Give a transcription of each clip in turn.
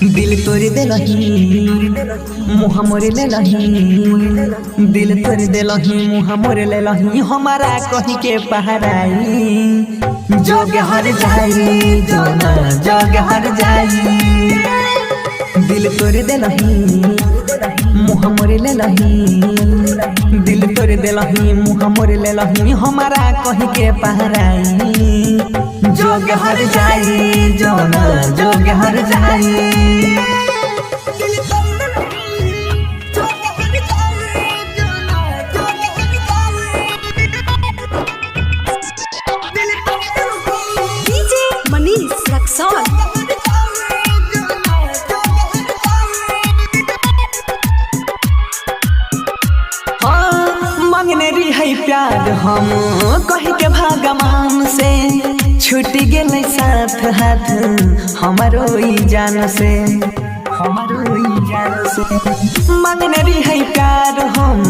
दिल तोड़ देलही मुँह मोर लेलही, दिल तोड़ देलही मुँह मोर लेलही, हमारा कही के पहराई जोग हर जाई जोना जोग हर जाई। दिल तोड़ देलही मुँह मोर लेलही, दिल तोड़ देलही मुँह मोर लेलही, हमारा कही के पहराई जोग हर जाई जोना जोग हर जाई। मांगने रही प्यार हम कही के भगवान से, छूट गए साथ हाथ हमारो जान से, हमारो जान से। मांगने रही प्यार हम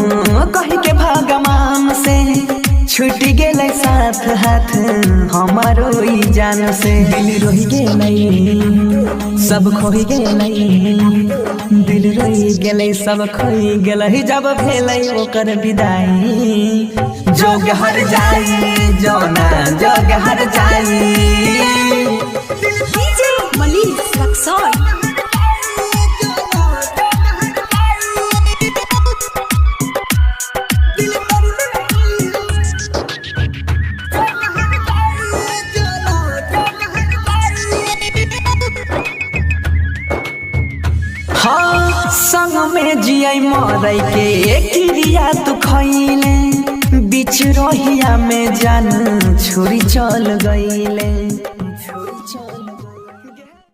कही के भगवान से, छूट गए साथ हाथ हमारो जान से। दिल रोही गए सब खोई गए, दिल रोही गए सब खोई गए, जब भेल ओकर विदाई जोग हर जाई जोना जोग हर जाई। हाँ संग में जियाई मरई के क्रिया तू खैले, बीच रहिया में जान छोरी चल गईले।